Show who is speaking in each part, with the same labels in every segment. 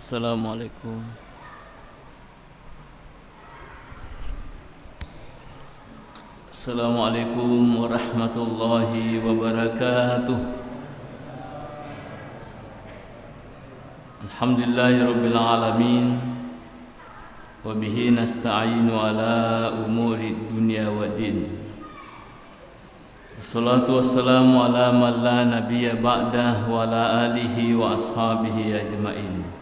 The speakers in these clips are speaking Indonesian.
Speaker 1: Assalamualaikum. Assalamualaikum warahmatullahi wabarakatuh. Alhamdulillahirabbil alamin. Wa bihi nasta'inu ala umuri dunya waddin. Wassalatu wassalamu ala man la nabiyya ba'dah wa ala alihi wa ashabihi ajma'in.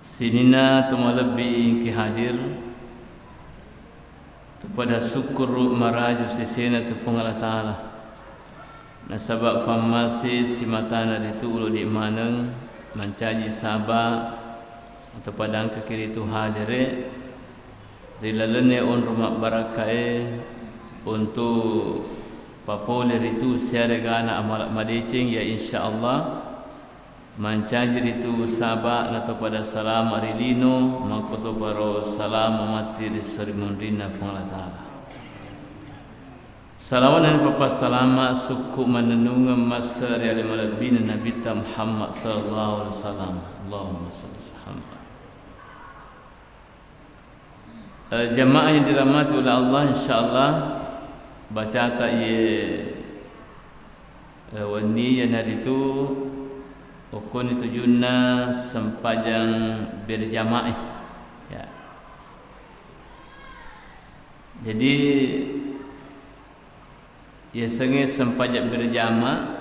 Speaker 1: Sinina tumalabi ki hadir kepada syukur maraju sesena tu Allah Taala. Nasabak famasi simatana ditulu di maneng mencaji sabak atau padang ke kiri tu hadire rilalene on rumah barakae untuk papoler itu siaragana amal madicing ya insyaallah mancaji itu sabak atau pada salam arilino makoto baro salam mati di serimundina Allah Taala. Salawan dan papa salama suku menenungan masa dari malabina Nabi Muhammad sallallahu alaihi wasallam. Allahumma salli alaihi. Jamaah yang dirahmati oleh Allah, insyaallah baca tak ye wani yang hari itu ukun itu junna sempajang berjamaah ya. Jadi ya sengi sempajak berjamaah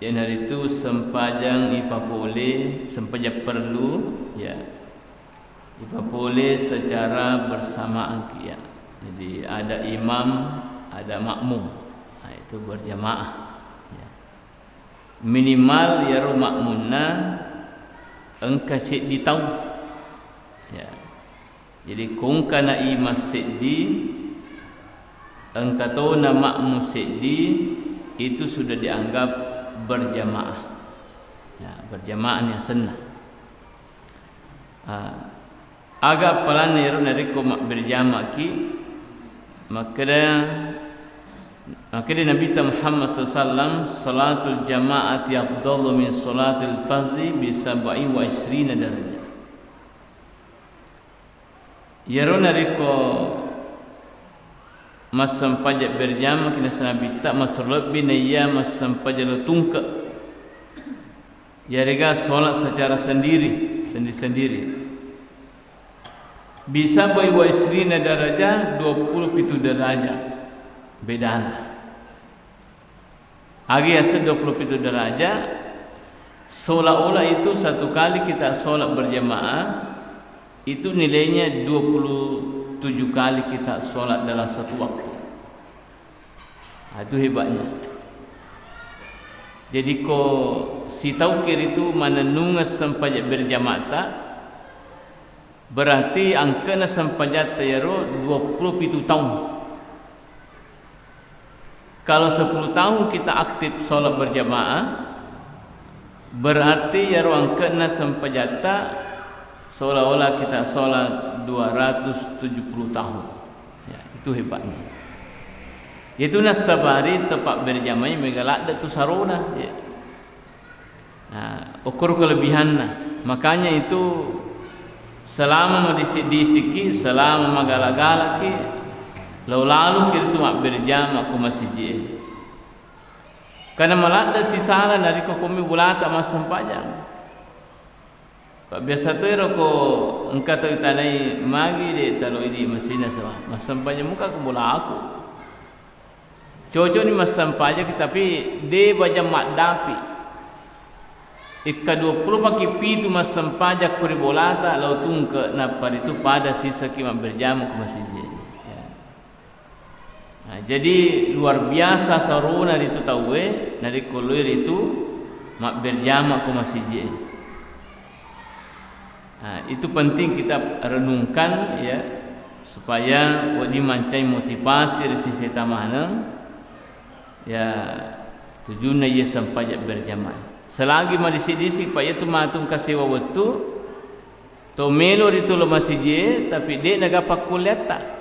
Speaker 1: yang hari itu sempajang ipapole sempajak perlu ya ipapole secara bersamaan ya. Jadi ada imam ada makmum, nah, itu berjamaah minimal ya rumah munna engka di tahu ya. Jadi kung kana i masjid di engka tahu nama masjid di itu sudah dianggap berjamaah ya, berjamaah yang sunnah. Agak pelan ya dari ko berjamaah ki maka Nabi Muhammad SAW salatul jama'ati afdalu min salatil fardhi bi 27 darajah. Yarona riko masam pajak berjamaah kena Nabi tak masalab bin ya masam pajak tungka. Ya rega solat secara sendiri. Bisa 27 darajah 27 darajah bedana. Agi asal 27 darajah seolah-olah itu satu kali kita solat berjamaah itu nilainya 27 kali kita solat dalam satu waktu. Itu hebatnya. Jadi ko si taukir itu menenunga sempajak berjamaah tak berarti angkana sempajak tayaro 27 tahun. Kalau 10 tahun kita aktif solat berjamaah berarti ya ruang kena sempajata seolah-olah kita solat 270 tahun ya, itu hebatnya. Itu nasabari tempat berjamaah megalak tu saruna ya. Nah, ukur kelebihannya. Makanya itu selama disiki selama magala-gala ki lalu kita tu mak berjamaah ke masjid. Karena malada si salah dari kami bulata mas sempajang. Pak biasa tu roko engkau tu tanai magi de talo ini masina sama mas sempajang muka ke bola aku. Cocok ni mas sempajang tapi de baca mak dapi. Ika 20 pagi pitu mas sempajang kuri bolata lau tungke napar itu pada sisa ki mak berjamaah ke masjid. Nah, jadi luar biasa saruna itu tahu dari kulir itu mak berjamaah ke masjid. Nah, itu penting kita renungkan ya supaya dimancai motivasi dari sisi tamana ya tujuannya ia sampai berjamaah. Selagi madisi-disi pak itu matung kasih waktu to melor itu lo masjid tapi dia naga pakuliat tak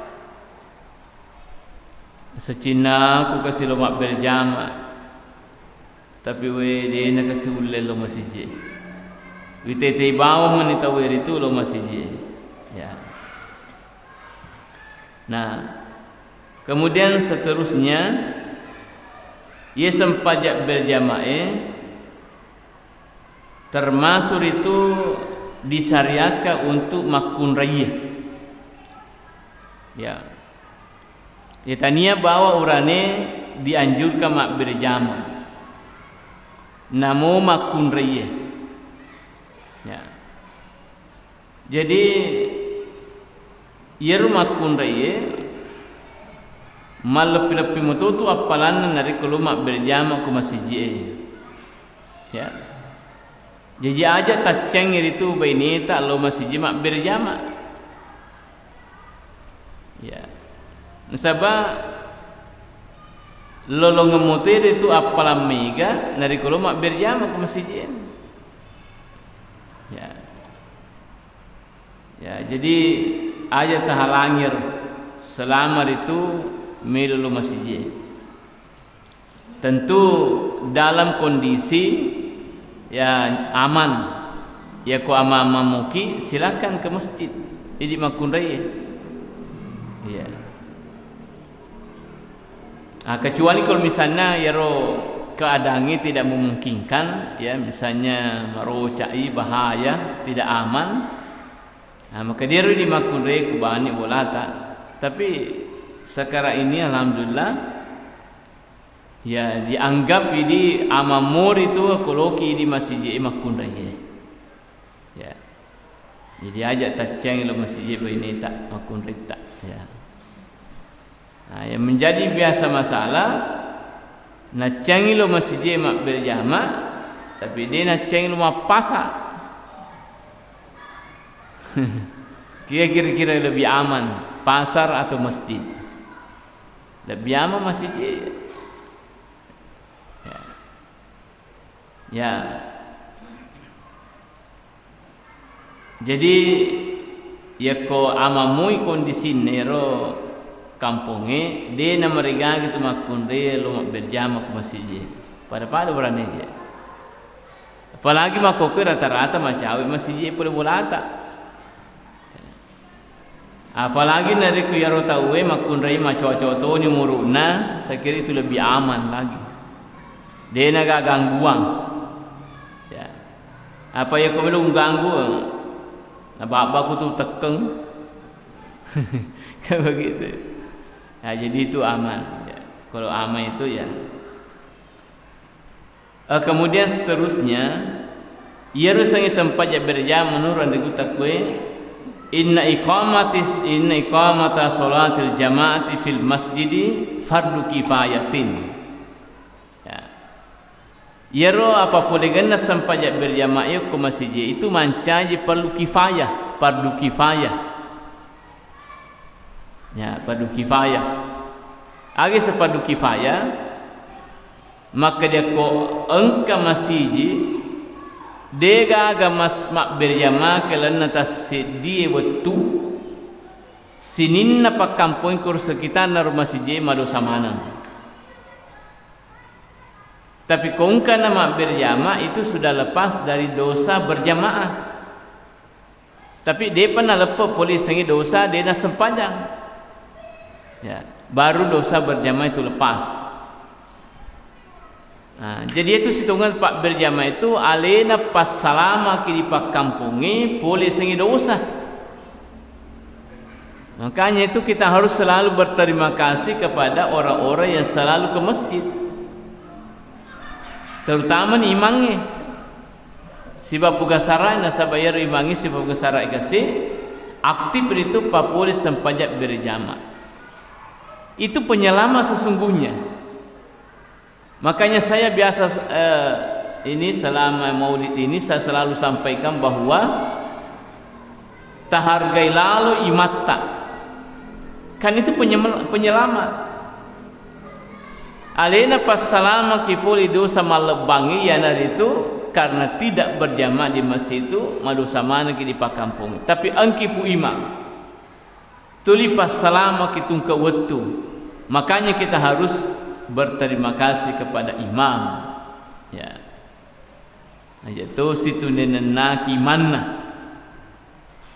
Speaker 1: secina aku kasih lomak berjamaah tapi we dia nak kasih ulil lo masjid Witete bawa menitawir itu lo masih ya. Nah, kemudian seterusnya ia sempajak berjamaah termasuk itu disyariatkan untuk makun raya. Ya. Ya tania bawa urane dianjurkan mak berjamaah. Namo makun raya. Ya. Jadi ia makun raya mal lepi-lepi moto tu apalan nari kalau mak berjamaah ke masjid. Ya. Jadi aja tak cengir itu baini tak lo masjid mak berjamaah. Ya. Nasaba lolo ngemutir itu apalan mega nari kalau mak berjamaah ke masjid. Ya. Ya, jadi aja tahalangir selamar itu melu masjid. Tentu dalam kondisi ya aman, ya ko ama muki silakan ke masjid. Jadi makun raya. Ya. Kecuali kalau misalnya ya keadaannya tidak memungkinkan, ya misalnya cai bahaya, tidak aman, maka dia di makun raya kubani bolata. Tapi sekarang ini alhamdulillah ya dianggap ini amamur itu koloki di masjid makun raya. Ya. Jadi ajak taceng lo masjid ini tak makun raya tak. Ya. Nah, yang menjadi biasa masalah nak cengi lo masjid mak berjamaah tapi dia nak cengi lo mak pasar. Kira-kira lebih aman pasar atau masjid? Lebih aman masjid. Ya. Ya. Jadi ya ko amamui kondisi nero kampungnya dia nama mereka gitu makun dia lo berjamaah ke masjid. Pada berani dia. Apalagi makokoi rata-rata macam masjid boleh bolata. Apalagi dari ku yaro tahu makun rai macam-macam tu ni muruna, saya kira itu lebih aman lagi. Dia naga gangguan. Ya. Apa ya kau belum ganggu? Nah, bapak tu tekeng. Kayak begitu. Ya, jadi itu aman. Ya. Kalau aman itu ya. Kemudian seterusnya, ia rusangnya sempat berjamaah menurut dengan takwe. Inna iqamata salatil jamaati fil masjidi fardu kifayatin. Ya. Yero apa boleh gana sampai berjamaah ke masjid itu mancaji perlu kifayah, fardu kifayah. Ya, fardu kifayah. Agi sefardu kifayah maka dia ko engka masjid dega agamas mak berjamaah kelana tas dia waktu sinin na pakampung kur sekitar na rumah masjid madosa mana. Tapi kongka nama berjamaah itu sudah lepas dari dosa berjamaah. Tapi dia pernah lepas polis sangi dosa dia nak sempadang. Ya, baru dosa berjamaah itu lepas. Nah, jadi itu hitungan pak berjamaah itu alena pas salama kini pak kampungi boleh sengi dosa. Makanya itu kita harus selalu berterima kasih kepada orang-orang yang selalu ke masjid, terutama imamnya. Sebab pugasarai nasabayar imamnya sebab pugasarai kasih aktif itu pak boleh sempajak berjamaah. Itu penyelamat sesungguhnya. Makanya saya biasa ini selama maulid ini saya selalu sampaikan bahwa tahargai lalu imatta kan itu penyelamat. Alena pas salama kipuli dosa malebangi yanar itu karena tidak berjamaah di masjid itu madosa mana di pakampung. Tapi angkipu imam tuli pas salama kitung ke wetu. Makanya kita harus berterima kasih kepada imam. Ya. Aja situ nenaki mana.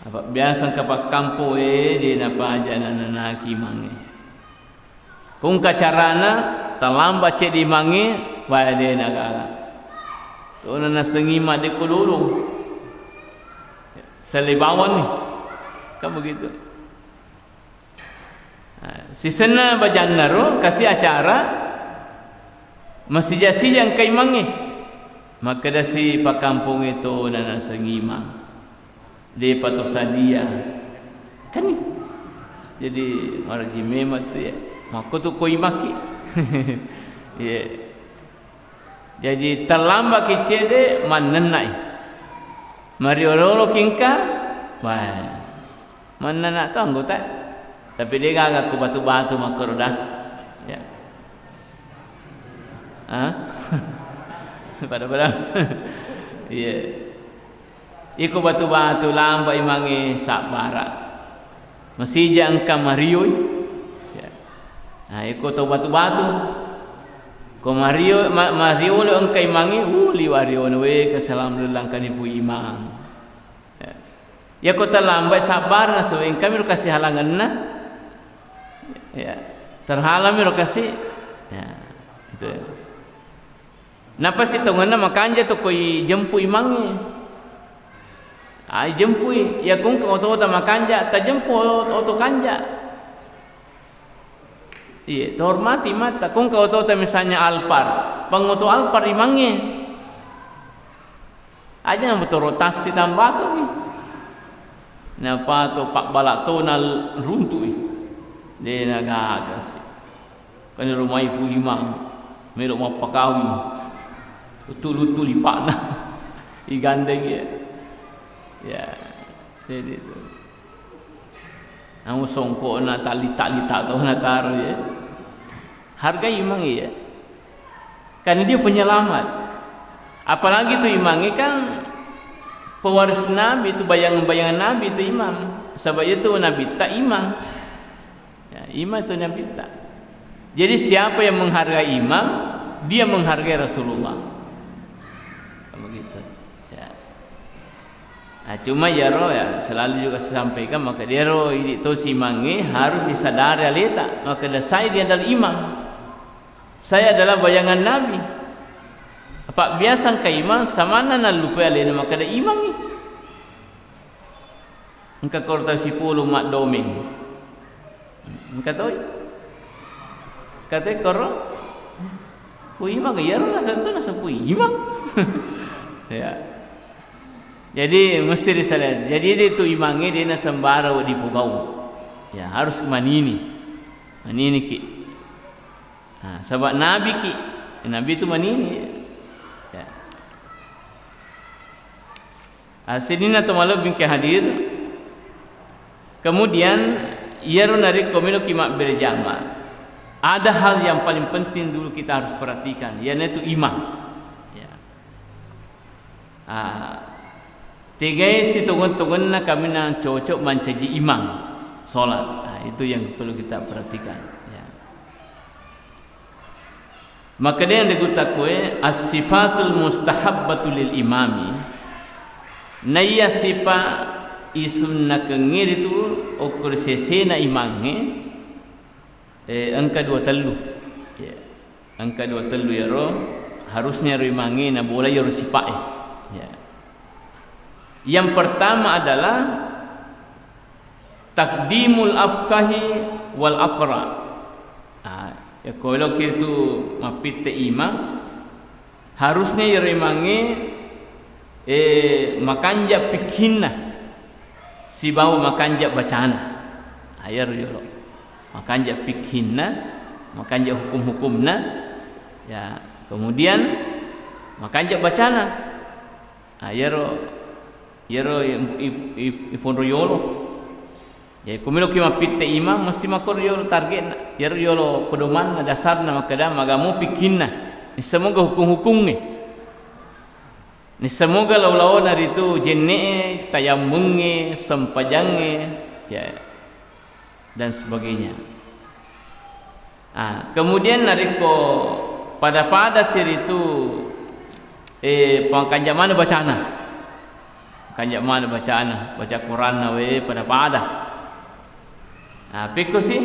Speaker 1: Apa biasa kapak kampo dia napa aja nenaki mangi. Kung kacarana talamba cek di mangi waya dia nakala. Tu nana sengima de kululung. Selibawan ni. Kan begitu. Si sena bajanaro kasih acara masih jasi yang kai mangi. Maka dah si pak kampung itu nana sengima. Dia patuh sadia. Kan ni. Jadi orang jimema tu ya. Maka tu koi maki. Ya. Jadi terlambat kecede manenai. Mari orang kingka, wah, manenai tu anggota. Tapi dia agak ku batu-batu makar dah. Ya. Pada-pada. Ya. Iku batu-batu lambat imangi sabara. Masih jangka marioi. Ya. Nah, iku tu batu-batu. Ko Mario le engkai mangi liwario we kesalam lelang kan ibu imam. Ya ko terlambat sabar na so kami ro kasih halangan na. Ya. Terhalang ro kasih. Ya. Itu. Napa si tongana makanja to koi jempu imangi. Ai jempu ya kung ko to makanja ta jempu oto kanja. Iya, terhormati mata. Kung kau tahu misalnya Alpar, pengoto Alpar imangnya, aja yang betul rotasi tambah tu ni. Napa tu pak balak tu nal runtuh, dia nak agas. Kan rumah ibu imang, meluk mau pakawi, lutu lipat na, igandeng ya, jadi tu. Ang songko na tali tahu na taruh ya. Harga imang ya. Kan dia penyelamat. Apalagi tu imang kan pewaris Nabi itu bayangan-bayangan Nabi itu imam. Sebab itu Nabi tak imam. Ya, imam itu Nabi tak. Jadi siapa yang menghargai imam, dia menghargai Rasulullah. Begitu. Ya. Nah, cuma ya roh ya selalu juga saya sampaikan maka dia roh itu si mangi harus disadari alita maka saya dia adalah imam, saya adalah bayangan Nabi. Apa biasa ke imam samana na lupa alina maka ada imam ni. Engkau korta si puluh mak doming. Engkau tahu? Kata koro, imam ke ya roh nasa tu nasa imam. Ya. Jadi mesti disadari. Jadi itu imangnya dia nak sembara di pugau. Ya harus manini ki. Nah, sebab Nabi ki, Nabi itu manini. Ya. Asidina tu malu bingkai hadir. Kemudian ia narik komilo kimak berjamaah. Ada hal yang paling penting dulu kita harus perhatikan, yaitu imam. Ya. Tiga si tungun-tungun na kami na cocok mencaji imam solat. Nah, itu yang perlu kita perhatikan. Ya. Maka dia yang digutakue as-sifatul mustahabbatul lil imami. Naya sipa isun na kengir itu okur sesena imangnya. Angka 2 telu. Ya. Angka 2 telu ya roh harusnya roh imangnya na boleh ya roh sipa Ya. Yang pertama adalah takdimul afkahi wal aqra. Ya kalau kita mapite imam harusnya yerimange makanja pikhinna si bawa makanja bacana. Ayar yo makanja pikhinna, makanja hukum-hukumna. Ya, kemudian makanja bacana. Ayar yero ifon yolo ya kumilo kima pitte imam mesti makor yolo target yero yolo pedoman na dasar na makada magamu pikinna ni semoga hukum-hukumnya ni semoga law-law nari itu jenne tayammunge sempajange ya dan sebagainya. Kemudian nariko pada sir itu pangkanjak mana bacana, kanjak mana bacana, baca Quran na pada pada. Piko sih,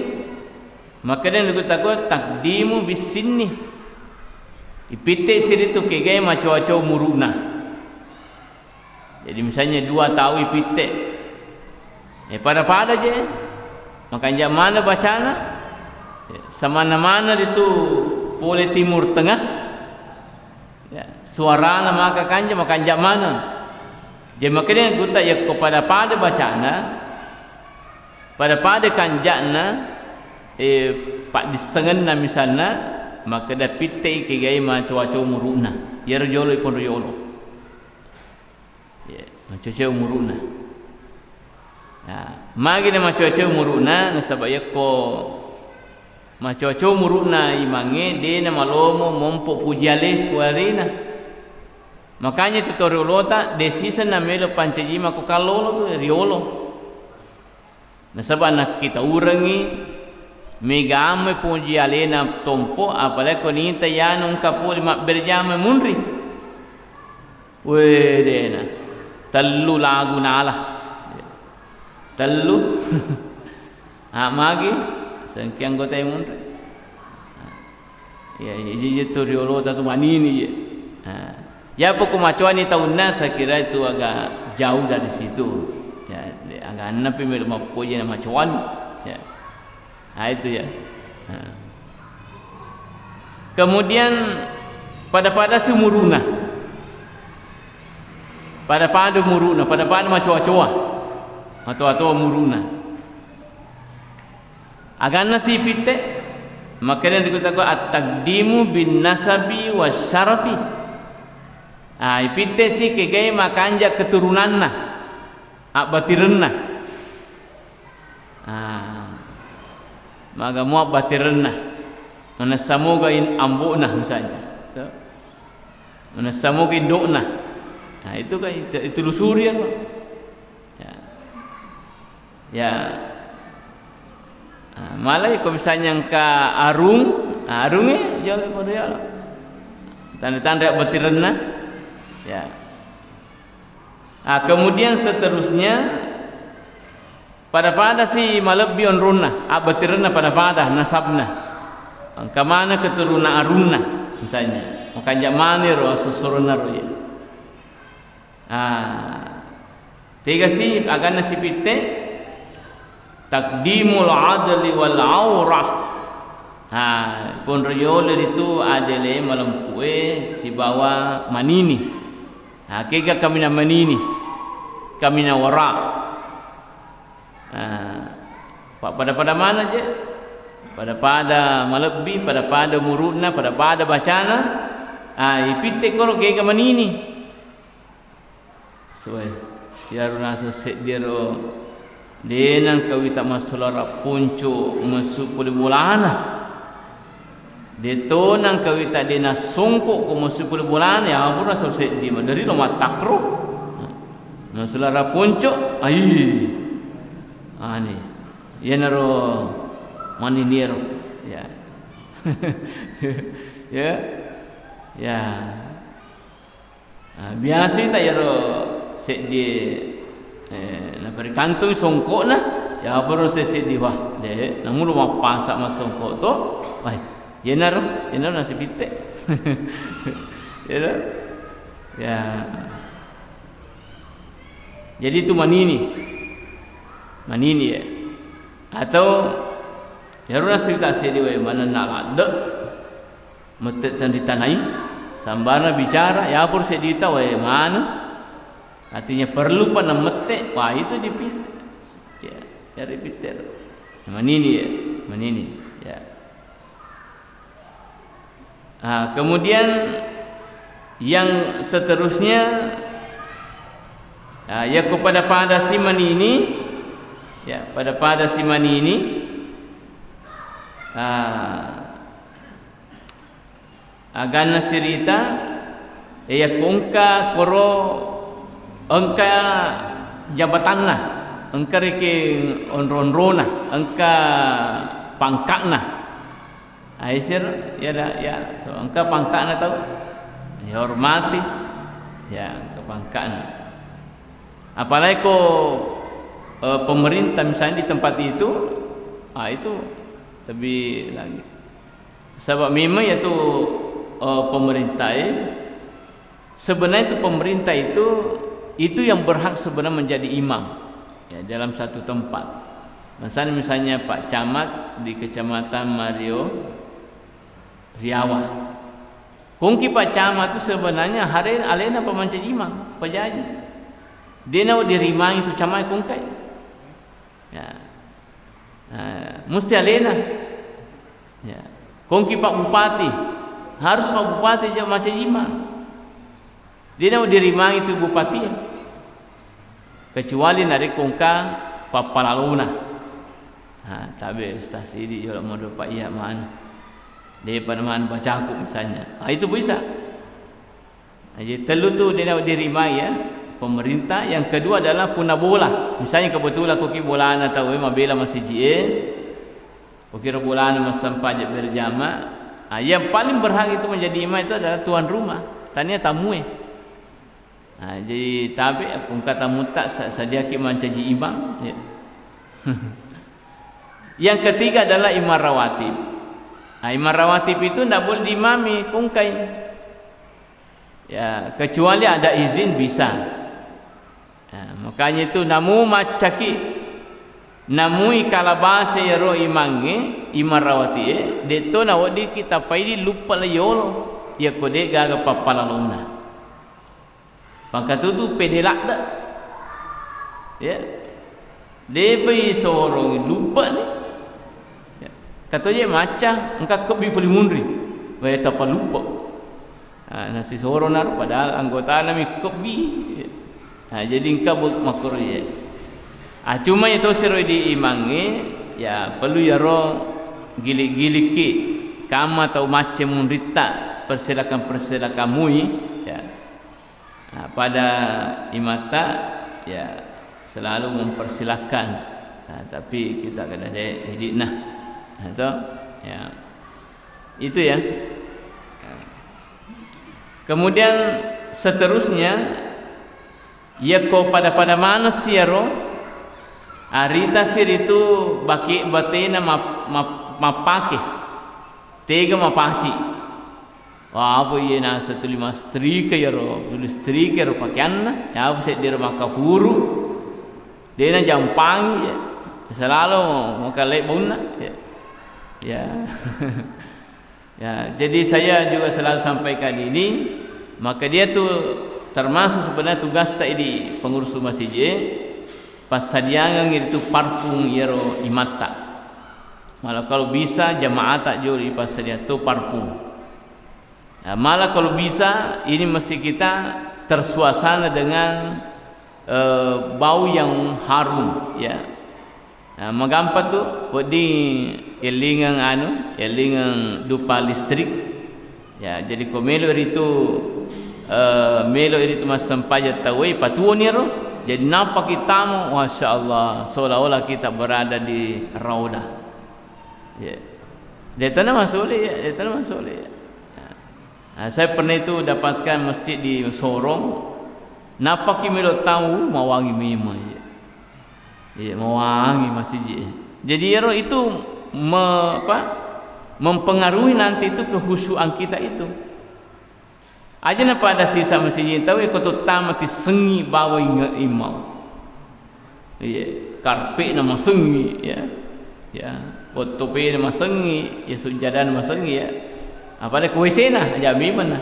Speaker 1: makanya aku takut takdimu bisini. Ipite siri tu kegai macam-macam muruna. Jadi misalnya 2 tahu ipite, pada je, makanya mana bacana, sama mana itu pole timur tengah. Suara nama makanya mana. Jadi makanya kita ya kepada pada bacana, pada kanjakna, pak disengen misalnya, maka dah pite kegai macam-macam muruna. Ya rojolo pun rojolo. Ya, macam-macam muruna. Magi na macam-macam muruna, nasabak ya ko macam-macam muruna imange dia na malomo mompo pujiale kuarina. Makanya tutorial ta desisa na melo pancajima ko kalolo tu riolo. Nasabak nak kita urangi megame pujiale na tompo apalagi ko ninta yanung kapuli mak berjama munri. Wedena tallu lagu nala. Tallu magi sengkiang gota munri. Ya jadi tutorial ta tu manini ya. Ya pokok macam ni tahun saya kira itu agak jauh dari situ. Ya, agak napi mau puji nama cuan. Ya, itu ya. Kemudian pada si muruna, pada muruna, pada macam-macam muruna. Agak nasi pite, makanya dikatakan at-taqdimu bin nasabi wa syarafi. Ipite si kegai makanja keturunan na, batiren na. Maga muak batiren na. Mana samoga in ambo na misalnya. Mana samoga in do na. Itu kan itu lusuri ya. Ya. Malah kalau misalnya ke arungnya jalan pada dia. Tanda-tanda batiren na. Ya. Kemudian seterusnya pada si malabion runna, batirna pada nasabna. Kemana keturunan arunna misalnya. Makanya mana ro susurna ro ya. Tiga si agak nasi pite takdimul adli wal aurah. Pun rojol itu adalah malam kue si bawa manini. Kega kami na manini, kami na wara. Pada mana je? Pada malebi, pada muruna, pada bacana. Ipite koro kega manini. Soe, ya runa sesek dia ro. Denang kawita masulara puncu masuk puli bulana. Deto nang kawita dina sungkuk ko masuk bulan ya ampun rasa sedih dari lo matakro masalah puncuk ai ani ya naro maninir ya ya biasa tak ya ro sedih na perkantung sungkuk na ya ampun rasa sedih wah de namun lo pasak mas sungkuk to wah Yenar nasi pite, ya. Jadi itu manini ya. Atau ya runa cerita sedih mana nak ada, metet ditanai, sambana bicara, ya pur sedih tahu mana, artinya perlu pana metet, wah itu dipite, ya dipite, manini ya. Kemudian yang seterusnya ya kepada siman ini ya pada siman ini agana cerita ya kongka koro engka jabatanna engka reke onronrona engka pangkakna Aisyah ya so engkau pangkatna tahu ya hormati ya kebangkaan. Apalagi pemerintah misalnya di tempat itu, itu lebih lagi. Sebab memang itu pemerintah sebenarnya itu pemerintah itu yang berhak sebenarnya menjadi imam ya dalam satu tempat. Misalnya Pak Camat di Kecamatan Mario Riawah. Kongki Pak Camat itu sebenarnya hari alena pemancar imam, penjaji. Dia nak dirimangi itu camat kongkai. Ya. Mesti alena. Ya. Kongki Pak Bupati, harus Pak Bupati je macam imam. Dia nak dirimangi itu bupati. Kecuali nari kongka Pak Palaluna. Tapi Ustaz ini jual modal Pak Iya man. Dia panaman baca aku misalnya. Itu bisa. Jadi telu tu dia nak dirimangi ya. Pemerintah. Yang kedua adalah puna bola. Misalnya kebetulan koki bola na tahu mabela masih kira bola na sampai berjamaah. Yang paling berhak itu menjadi imam itu adalah tuan rumah. Tanya tamu jadi tabi aku kata mutak sadia ki mencaji imam ya. Yang ketiga adalah imam rawatib. Imam rawatib itu tidak boleh diimami kungkai ya, kecuali ada izin bisa. Makanya itu namu macaki namui kala baca ya ro imange imam rawatib deto na wadi kita paidi lupa layolo ya kode gaga papalaluna. Maka tu pedelak dah. Ya. Dia pergi sorong lupa ni. Ya. Kata dia macam engkau kebi paling mundri. Wei tak lupa. Nasi sorong nar padahal anggota nami kebi. Ya. Jadi engkau makruh ya. Cuma itu seru di imangi ya perlu ya ro gilik-gilik ki kama atau macam mundrita persilakan mui ya. Pada imata ya selalu mempersilahkan tapi kita kena jadi atau ya itu ya. Kemudian seterusnya ya ko pada mana siaro arita sir itu baki batena mapake tega mapaci. Apa ia nak satu lima strike ya ro, tulis strike ro pakaian, ya apa saya dia makan furu, dia nak jampang ya, selalu mau kalek buna ya, ya, ya. Jadi saya juga selalu sampaikan ini, maka dia tu termasuk sebenarnya tugas tak di pengurus masjid, pas sadiangan itu parfum ya ro imata, malah kalau bisa jamaah tak juri pas sadia tu parfum. Malah kalau bisa ini mesti kita tersuasana dengan bau yang harum ya. Magampa tu di elingan dupa listrik ya. Jadi ko melo itu mas sampaja tawai patuon ni ro. Jadi nampak kita mo masyaallah seolah-olah kita berada di raudah ya. Dia tanah masuk ya, dia tanah masuk ya. Saya pernah itu dapatkan masjid di Sorong. Napa kimelo tahu mawangi mima ya. Ya mawangi masjid. Jadi itu mempengaruhi nanti itu kehusuan kita itu. Aja napa ada sisa masjid tahu ikut tamat sengi bawa imam. Iya, karpet nama sengi ya. Ya, otope nama sengi, ya sujadah nama sengi ya. Apalagi kuisena jami mana.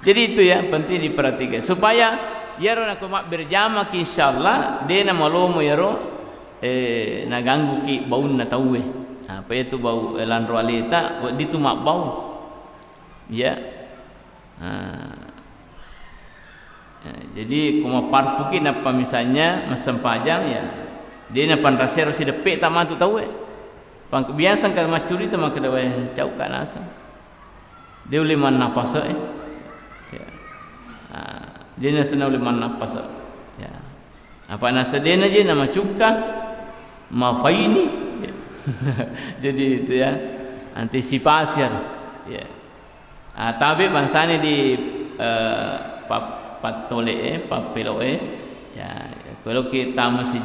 Speaker 1: Jadi itu ya penting diperhatikan supaya ya ro nak mak berjamaah insyaallah dia nama lomo ya ro na ganggu ki bau na tahu apa itu bau landro alita di tu mak bau ya. Jadi kuma parpukin apa misalnya masam pajang ya dia na panrasero si depek tak mantu tahu Biasa kalau macuri itu mah kedua jauh kan asal. Dia boleh mana nafas ya. Dia nak senang boleh mana nafas ya. Apa nasa dia aja nama cuka, mafaini. Ya. Jadi itu ya antisipasi ya. Tapi bangsa ini di patole papelo ya kalau kita masih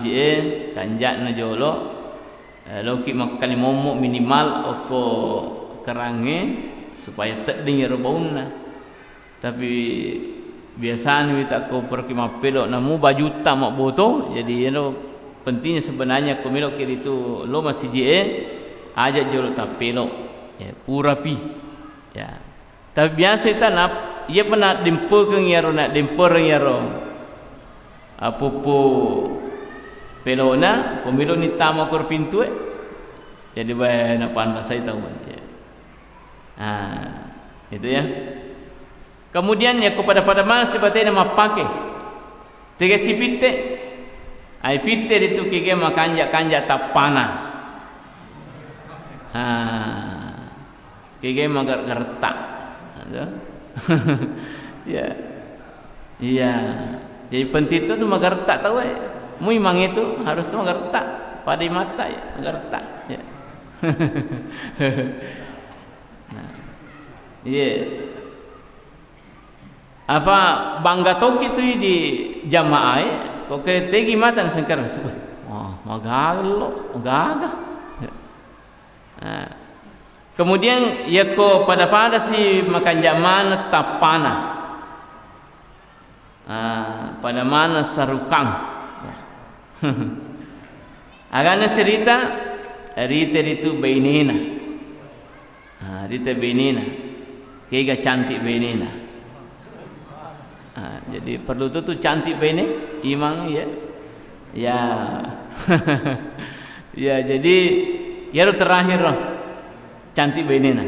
Speaker 1: kanjak na jolo lo ki makali momok minimal oko kerange supaya tak dengar bauna tapi biasanya kita ko pergi mapelo namu bajuta mak boto jadi pentingnya sebenarnya ko melo kiri itu lo masih aja jolo tapelo ya pura pi ya tapi biasa tanap ia pernah dempo ke ngero nak dempo ngero apopo pelona pemilu ni tama kor pintu jadi bae na pan bahasa itu ya. Itu ya kemudian ya kepada mana sebatnya nama pakai tiga si pite ai pite itu kige makanja tapana kige magar gertak ya iya jadi penting itu magertak tahu mu imang itu harus tuh magertak pada mata ya magertak ya iya apa bangga toki itu di jamaah kok ketegi matan sekarang magalo gagah kemudian ya ko pada si makan zaman tapana pada mana sarukang agana cerita rite itu benina rite benina kega cantik benina jadi perlu tuh cantik bene imang ya ya ya jadi ya terakhir cantik benina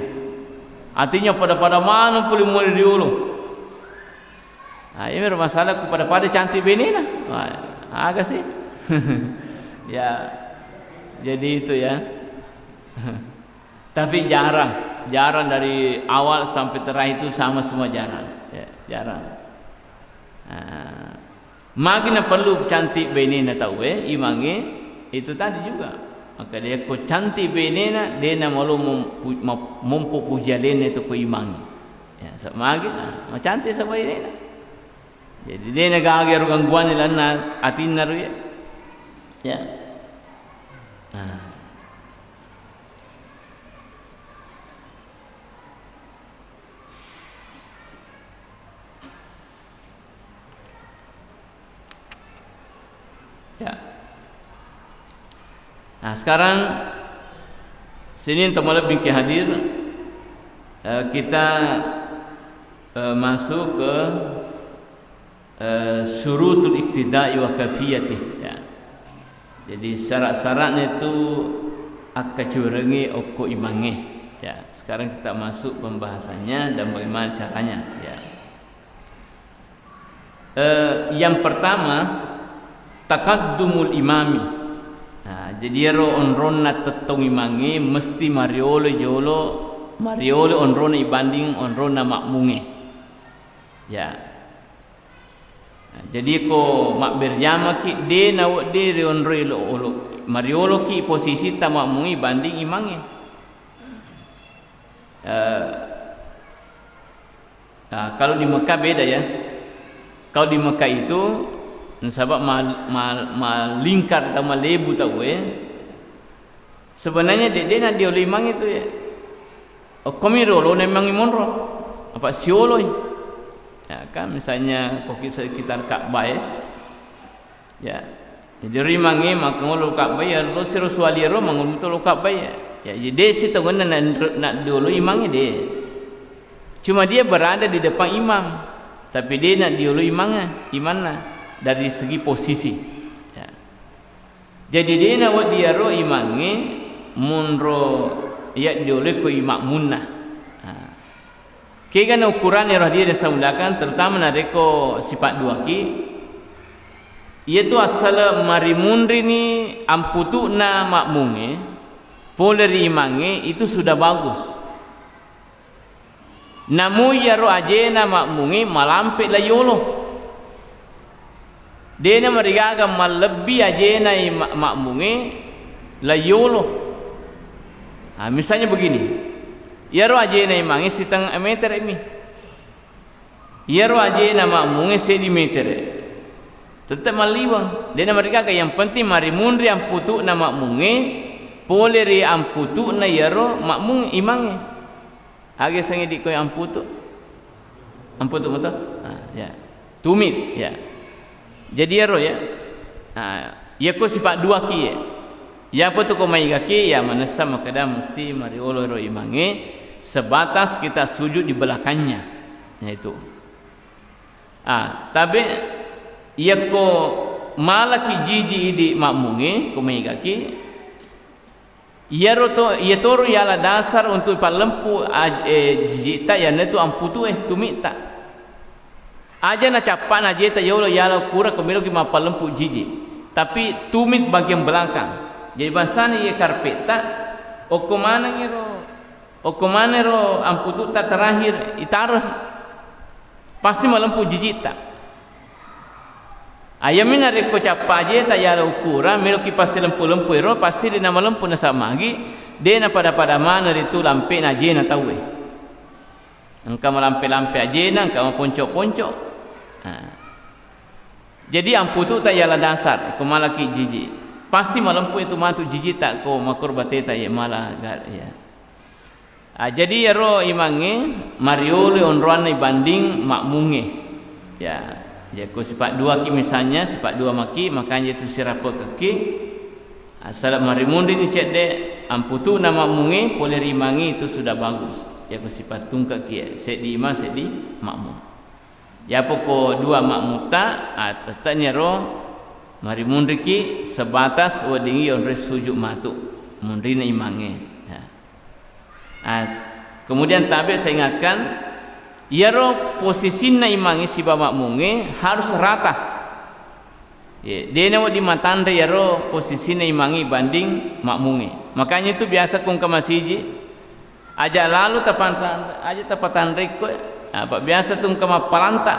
Speaker 1: artinya pada mana boleh mulai dulu ini masalah pada cantik benina agak sih ya jadi itu ya tapi jarang dari awal sampai terakhir itu sama semua jarang ya jarang makin perlu cantik benina tahu imangi itu tadi juga maka dia ko cantik benina dia na malu mumpu pujalena itu ko imangi ya semakin cantik sama benina jadi dia na gagir gangguan lana atin naru ya ya. Nah sekarang sini teman lebih hadir kita masuk ke syurutul iktida'i wa kafiyatih ya. Jadi syarat-syaratnya itu akan curengi oko imange ya. Sekarang kita masuk pembahasannya dan bagaimana caranya ya. Yang pertama taqaddumul imami. Nah, jadi onronna tetong imange mesti mariolo jolo mariolo onronna ibanding onronna makmunge. Ya. Nah, jadi ko mak berjama ki de nawo de onro olo mariolo ki posisi ta makmungi banding imange. Nah, kalau di Mekah beda ya. Kalau di Mekah itu sebab malingkar atau malebu tahu sebenarnya dia nak dia limang itu ya komiro lo memang imonro apa siolo ya kan misalnya koki sekitar Ka'bah ya jadi rimangi maka ngolo Ka'bah ya lo siru swaliro mangul betul Ka'bah ya jadi si tahu nak dulu imangnya dia cuma dia berada di depan imam tapi dia nak dulu imamnya gimana dari segi posisi ya. Jadi dia nak dia ro imangi munro ya dioleh ko imak munnah kega na ukuran yang dia disaulakan terutama nareko sifat dua ki yaitu asal marimunri ni amputu na makmunge poleri imange itu sudah bagus namu ya ro ajena makmunge malampe la yolo dia merigaga lebih aja na makmunge layolo. Misalnya begini, ya ro aja na imangi sitang meter ini. Yaro aje na makmunge sedimeter. Tetap maliwang. Dia mereka yang penting mari mundri amputu na makmunge, poleri amputu na yaro makmung imange. Age sange di koy amputu. Amputu betul? Ya. Tumit ya. Jadi yaro ya. Ya ko sifat dua ki ya. Ya apa tu ko mai gaki ya manasa makada mesti mari olo imange sebatas kita sujud di belakangnya. Yaitu. Tapi ia ko malaki jiji di makmunge ko mai gaki ia toru yala dasar untuk palempu jiji ta ya netu amputu tumita aja na capan aja ta yolo yala kura ko milo ki mapalempu jiji tapi tumit bagian belakang jadi bahasanya ia karpeta okomana ro amputu ta terakhir itarah pasti melempu jiji ta ayamina reko capa aja ta yala ukura milo ki pasti lempu ro pasti dia nama lempu na samagi dia na pada mana itu lampe na je na tawe engkau melampe aja na engkau poncok jadi amputu ta yala dasar ko malaki jiji pasti melempu itu matu jiji tak ko makur bateta ya malah ya. Jadi ro imange mariole onroan banding makmunge ya. Ya ko sifat dua ki misalnya sifat dua maki makanya itu sirapa kaki asal marimundi ni cede amputu nama munge boleh rimangi itu sudah bagus ya ko sifat tungka ki sedi ima sedi makmum ya poko dua makmuta tetanya ro marimundi ki sebatas wadingi onre sujud matu mundrina imange ya. Kemudian tabe saya ingatkan yaro posisinya imangi si bapak munge harus rata. Ya, dia nak di matanda yaro posisinya imangi banding makmunge. Makanya itu biasa kung ke masjid aja lalu tapatan reko apa biasa tung ke mapalanta.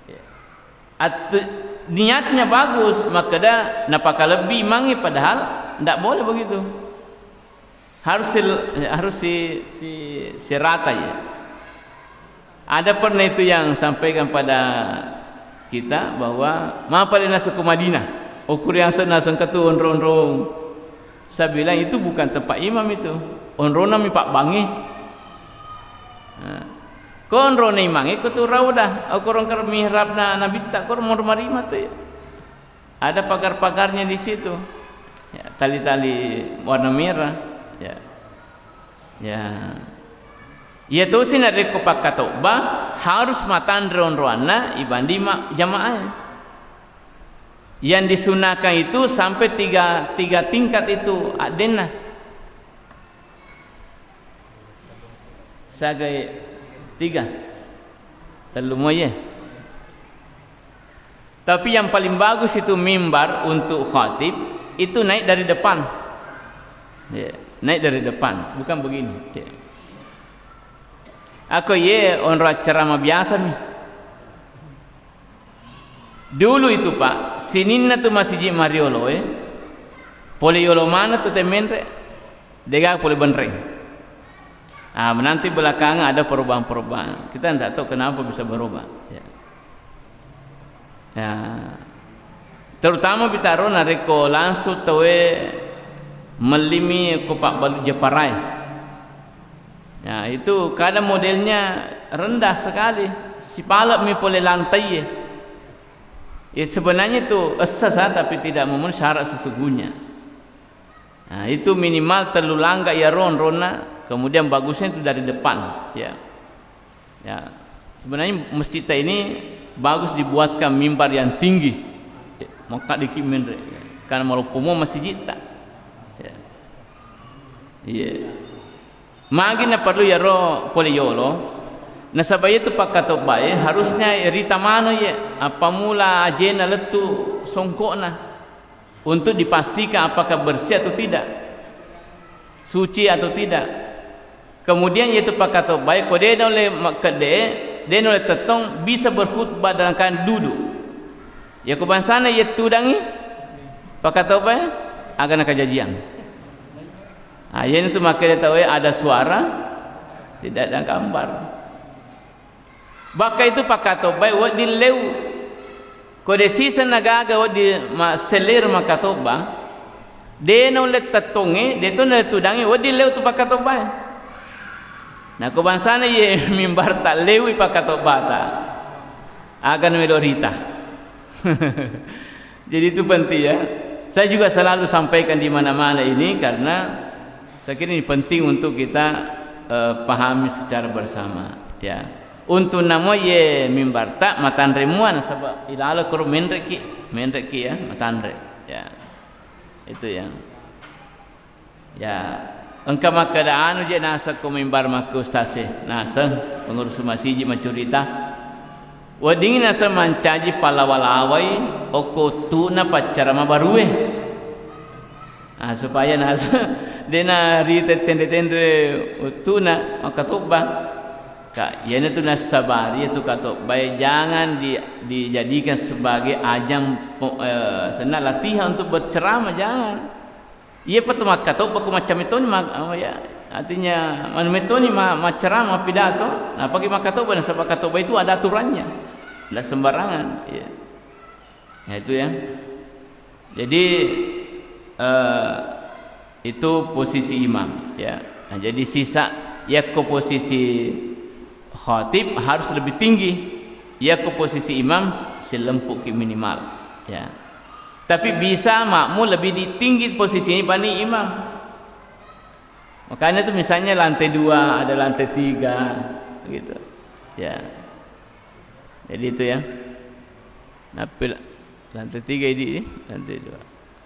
Speaker 1: Ya. Niatnya bagus maka dah napaka lebih imangi padahal tidak boleh begitu. Harus si rata ya. Ada pernah itu yang sampaikan pada kita bahwa mapa lena suku Madinah ukur yang senasang ketu onrong saya bilang itu bukan tempat imam itu onrona mi pak bangi ko onrona imangi ketu raudah ukur ongkar mihrab na nabi tak ko mau marima tu ya. Ada pagar-pagarnya di situ ya, tali-tali warna merah ya ya ia tu sih nak rekopak katobah harus matan ron-roana ibandi jamaah yang disunahkan itu sampai tiga tingkat itu adena sagai 3 terlalu tapi yang paling bagus itu mimbar untuk khatib itu naik dari depan ya, naik dari depan bukan begini ya. Aku onra ceramah biasa nih. Dulu itu Pak, sininna tu masjid Mariolo Poliolo mana tu temenre, dega poli benreng. Nanti belakangan ada perubahan-perubahan. Kita tidak tahu kenapa bisa berubah. Ya. Ya. Terutama bitaro nareko langsung tawe melimi kopak balu jeparai. Ya, itu kadang modelnya rendah sekali. Si palak mi boleh lantai ya. Ya sebenarnya itu esas tapi tidak memenuhi syarat sesungguhnya. Nah, itu minimal terlalu langga ya rona. Kemudian bagusnya itu dari depan ya. Ya. Sebenarnya masjid ini bagus dibuatkan mimbar yang tinggi. Ya, maka dikimendre ya. Karena malu umum masjid tak. Ya. Iya. Magina perlu ya ro poliolo nasabaya itu pakato bae harusnya rita mana ya apa mula ajena letu songkokna untuk dipastikan apakah bersih atau tidak suci atau tidak kemudian yaitu pakato bae kode oleh makade den oleh tetong bisa berkhutbah dalam keadaan duduk ya kebangsana ya tudangi pakato bae agana kajajian. Yang itu maka dia tahu ada suara, tidak ada gambar. Baka itu pakatoba wadi leu kode sisa nagaga wadi ma selir makatoba de no let tatonge de to na tudangi wadi leu tu pakatoba. Nah kebangsana ye mimbar tak leu pakatoba ta akan melorita. Jadi itu penting ya. Saya juga selalu sampaikan di mana-mana ini karena saya kira ini penting untuk kita pahami secara bersama ya. Untuk namo ye mimbar tak matanre muan sebab ilala kuru menreki ya matanre ya. Itu ya. Ya, engkau makadaan je nasa ko mimbar maku stase nasa pengurus masjid macurita. Wading nasa mancaji palawalawai oko tuna pacarama barue. Ah supaya nasa dena rite tende tuna makatoba. Kak, yana tu nasabari itu katok baik jangan dijadikan sebagai ajang senang latihan untuk berceramah jangan. Ia patu katok baku macam itu ni ya artinya manu itu ni ceramah pidato. Nah pagi makatok pada sebab katok itu ada aturannya, tidak sembarangan. Ya. Ya itu ya. Jadi itu posisi imam ya. Nah, jadi sisa ya ke posisi khatib harus lebih tinggi, ya ke posisi imam selempuk minimal ya. Tapi bisa makmum lebih tinggi posisinya dibanding imam. Makanya itu misalnya lantai 2 ada lantai 3 gitu ya. Jadi itu ya. Nah, lantai 3 ini lantai 2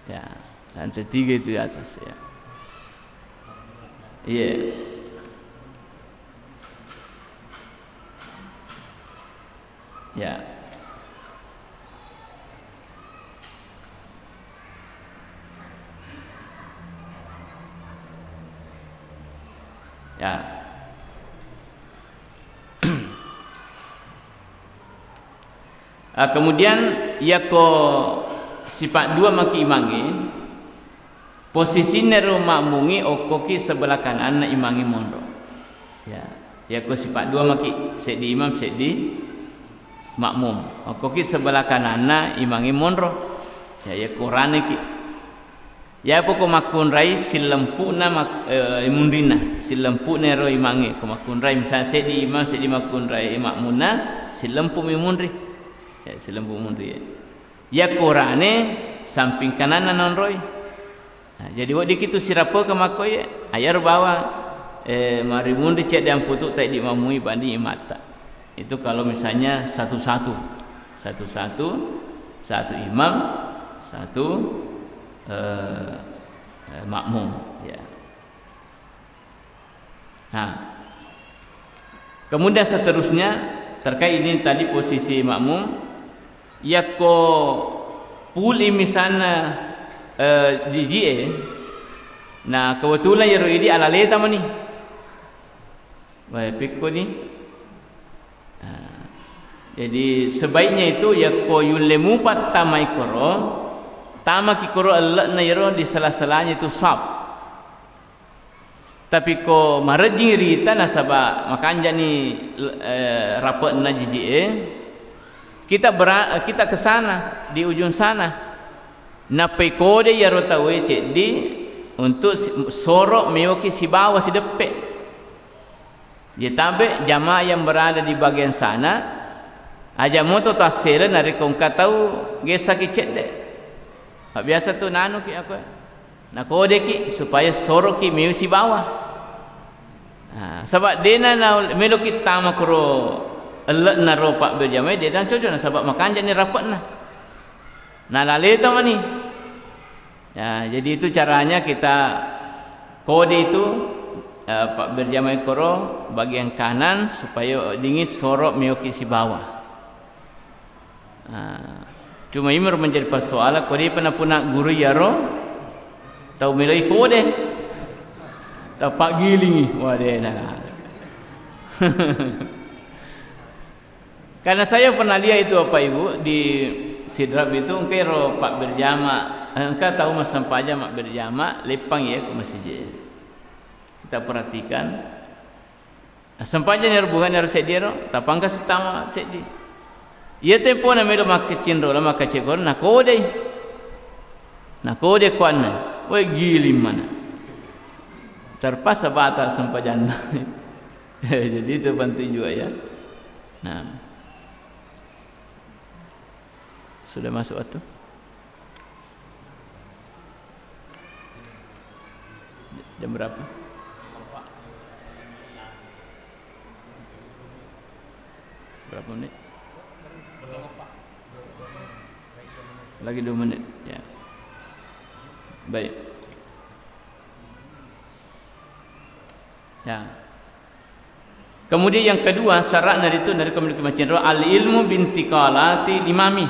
Speaker 1: ya. Lantai 3 itu di atas ya. Iya yeah. Ya. Ya. Kemudian ya ko sifat 2 maki imangi posisi neru makmungi okoki sebelah kanan na imangi mondo. Ya ko sifat 2 maki sedi imam sedi makmum okoki sebelah kanana imangi monro ya Qur'ane ki ya poko makun rai silempuna imundina silempune ro imangi ko makun rai misal sedi imam sedi makun rai makmuna silempu mimundri ya silempu mundri ya Qur'ane samping kanana non roi. Nah, jadi wadi kitu sirapo ke makoy ayar bawa mari mundi cek dan putuk tak di mamui bandi imata. Itu kalau misalnya satu imam, satu makmum ya. Nah, kemudian seterusnya terkait ini tadi posisi makmum ya ko puli misalnya DGA. Nah, kebetulan ya ini ala leta mani. Baik pikko ni. Jadi sebaiknya itu ya ko yulemu patamai koro tama ki koro Allah na yero di sela-selanya itu sab. Tapi ko marejing rita nasaba makanja ni rapat na JJE kita ke sana di ujung sana. Na pe kode yero tawe di untuk sorok meyoki si bawah si depe. Dia tabe jamaah yang berada di bagian sana aja moto tasela nari kong katau gesa ki cede. Biasa tu nanu ki aku. Na kode ki supaya sorok ki meu si bawah. Nah, sebab dena na melo ki tama kro elek na ro pak berjamaah dia dan cocok na sebab makan jani rapat na. Nah laleta mani. Ya, jadi itu caranya kita kode itu pak berjamaah kro bagian kanan supaya dingin sorok meu ki si bawah. Cuma ini menjadi persoalan kode pernah punak guru yaro tahu milih kode tahu pak giling wadah nah. Karena saya pernah lihat itu apa ibu di Sidrap itu engkau pak berjama engkau tahu masa sampah mak berjama lepang ya ke masjid kita perhatikan Sampajan ya bukan harus sediro, tapang ka sitama sedi. Ia tempo na melo makcinro la makacegor na kode. Na kode kuana. Woi gili mana. Terpaksa batal sampajan. Jadi itu penting juga ya. Nah. Sudah masuk waktu? Jam berapa? Berapa menit? Lagi 2 menit ya. Baik. Ya. Kemudian yang kedua syarat dari itu dari komunikasi al ilmu bintiqalati imami.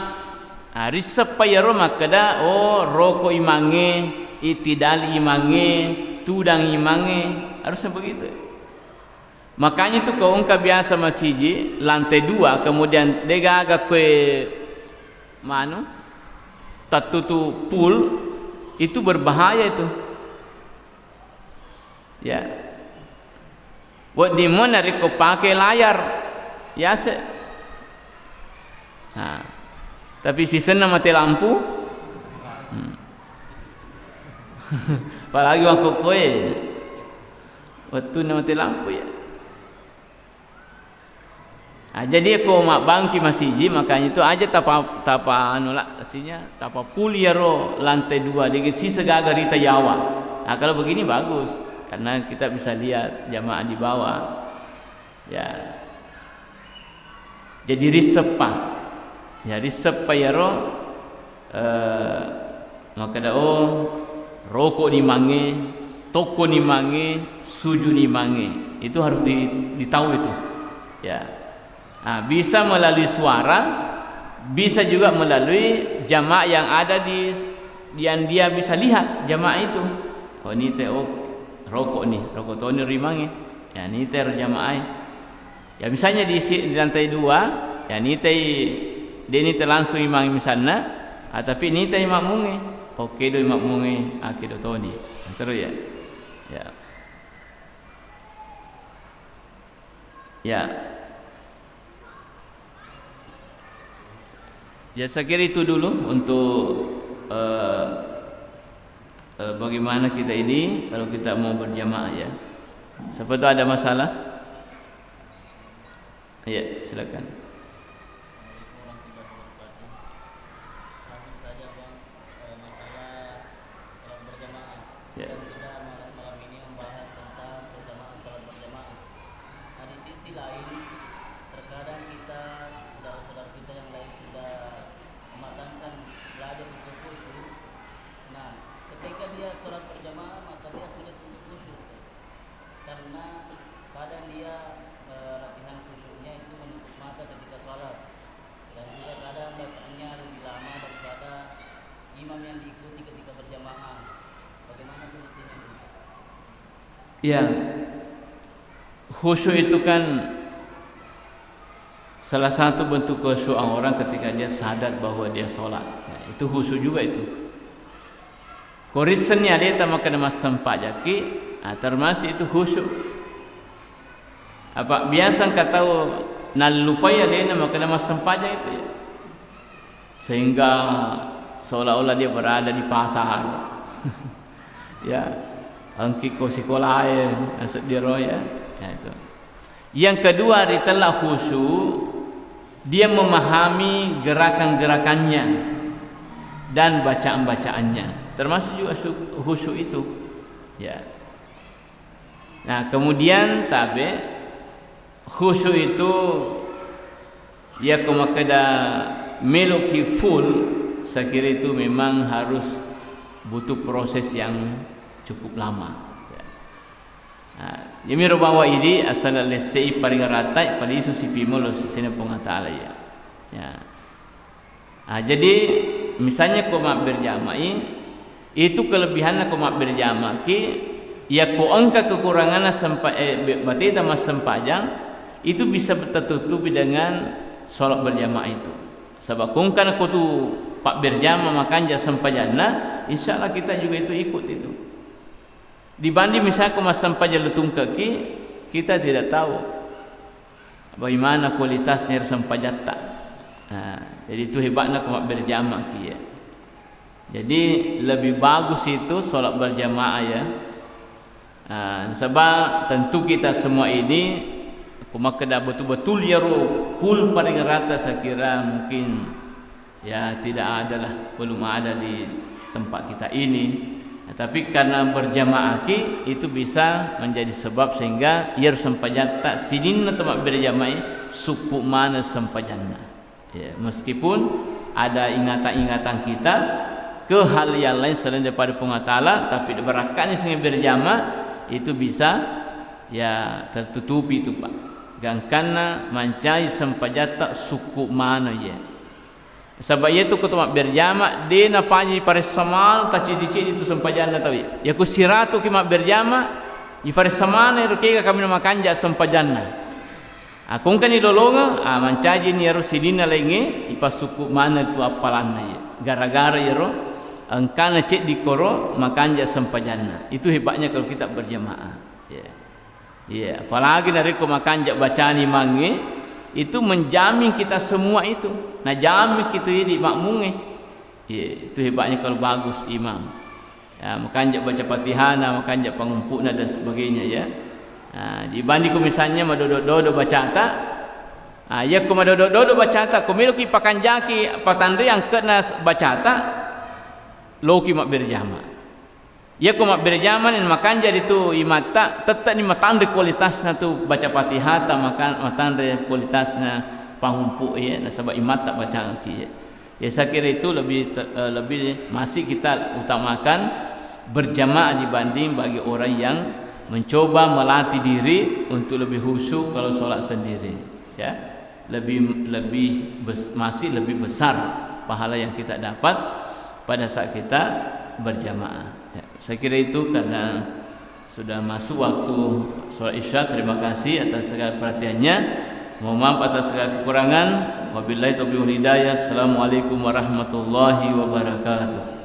Speaker 1: Risep payaro makada roko imange, itidal imange, tudang imange, harusnya begitu. Makanya itu kau ungkap biasa masjid lantai 2 kemudian dega agak kue manu tatutu pool itu berbahaya itu. Ya. Buat di mana reko pakai layar ya se. Nah, tapi season mati lampu. Apalagi waktu kowe waktu mati lampu ya. Jadi aku mak bangki masjid makanya itu aja tapa anu lah aslinya tapa puliaro lantai 2 di sisa gagar kita Jawa. Nah kalau begini bagus karena kita bisa lihat jamaah di bawah. Ya. Jadi risepa. Ya risepa yaro maka rokok ni mange, toko ni mange, suju ni mange. Itu harus ditahu itu. Ya. Nah, bisa melalui suara, bisa juga melalui jamaah yang ada yang dia bisa lihat jamaah itu. Oh ini teh rokok nih, rokok Tony rimange. Ya ini teh jamaah. Ya misalnya di lantai 2, ya ini teh dia ini langsung imang misalnya, tapi ini teh imam munge. Oke do imam munge, do Tony. Terus ya. Ya. Ya. Ya saya kira itu dulu untuk bagaimana kita ini kalau kita mau berjamaah ya. Siapa tahu ada masalah? Ya silakan. Ya.
Speaker 2: Malam ini membahas tentang keutamaan salat berjamaah. Nah di sisi lain terkadang kita saudara-saudara kita yang lain sudah mematangkan belajar untuk khusyuk. Nah, ketika dia sholat berjamaah maka dia sulit untuk khusyuk karena kadang dia latihan khusyuknya itu menutup mata ketika sholat dan juga kadang bacaannya lebih lama daripada imam yang diikuti ketika berjamaah. Bagaimana solusinya?
Speaker 1: Ya, khusyuk itu kan salah satu bentuk khusyukan orang ketika dia sadar bahwa dia sholat. Nah, itu khusyuk juga itu. Korisennya dia tak makan mas sempat jaki, termasuk itu khusyuk. Apa biasa kau tahu nalufaya dia makan mas sempat itu ya. Sehingga seolah-olah dia berada di pasar. Ya, angki ko sekolah ya, asal dia roya. Ya itu. Yang kedua adalah khusyuk. Dia memahami gerakan-gerakannya dan bacaan-bacaannya, termasuk juga khusyuk itu. Ya. Nah, kemudian khusyuk itu ya kemakada meloki full, saya kira itu memang harus butuh proses yang cukup lama. Yami bawa ini asal lesei paling rata pada isu si pimolo sini pengatala ya. Ya. Jadi misalnya komak berjamaah itu kelebihannya komak berjamaah ki ya ko angka kekurangannya sampai berarti mas sempajang itu bisa tertutupi dengan sholat berjamaah itu. Sebab kungkan aku tu pak berjamaah makanya sempajana, insyaallah kita juga itu ikut itu. Dibanding misalnya aku mas sampah jalutung kaki, kita tidak tahu bagaimana kualitasnya sampajata. Jadi itu hebatnya kalau berjamaah ya. Jadi lebih bagus itu solat berjamaah ya. Sebab tentu kita semua ini maka dah betul-betul ya pul paling rata, saya kira mungkin ya tidak adalah, belum ada di tempat kita ini. Tapi karena berjamaah itu bisa menjadi sebab sehingga ia sampajata sidinna tempat berjamaah suku mana sampajana ya, meskipun ada ingatan-ingatan kita ke hal yang lain selain daripada Allah Ta'ala, tapi berakatnya sehingga berjamaah itu bisa ya tertutupi itu Pak. Gangkana mancai sampajata suku mana ya. Sebab itu ketua berjamaah dia napanyi pares samal tak ciri-ciri itu sampajana tahu ya ku siratu ki mak berjamaah di pares samal ero ke kami makan ja sampajana akung kan idolonga mancaji ni ero sidina lenge ipas suku mana itu apalanna ya gara-gara ero angkana cek di koro makan ja sampajana. Itu hebatnya kalau kita berjamaah ya. Ya, apalagi dari ko makan ja bacaan imange itu menjamin kita semua itu. Nah jamin kita ini makmunge. Ya, itu hebatnya kalau bagus imam. Ya, makan ja baca Fatihah, makan ja pangumpukna dan sebagainya ya. Dibanding ko misalnya madodo baca ta. Ya ko madodo baca ta, ko miluki pakanjaki patandri yang kena baca ta loki mak berjamaah. Ya ko mak berjamaah dan makan jadi tu imata tetap ni matandri kualitasnya tu baca Fatihah ta makan matandri kualitasnya pangumpuk ya nasabah imata baca ya. Ya saya kira itu lebih masih kita utamakan berjamaah dibanding bagi orang yang mencoba melatih diri untuk lebih khusyuk kalau sholat sendiri ya. Masih lebih besar pahala yang kita dapat pada saat kita berjamaah ya. Saya kira itu karena sudah masuk waktu sholat isya. Terima kasih atas segala perhatiannya. Mohon maaf atas segala kekurangan. Wabillahi taufiq wal hidayah. Assalamualaikum warahmatullahi wabarakatuh.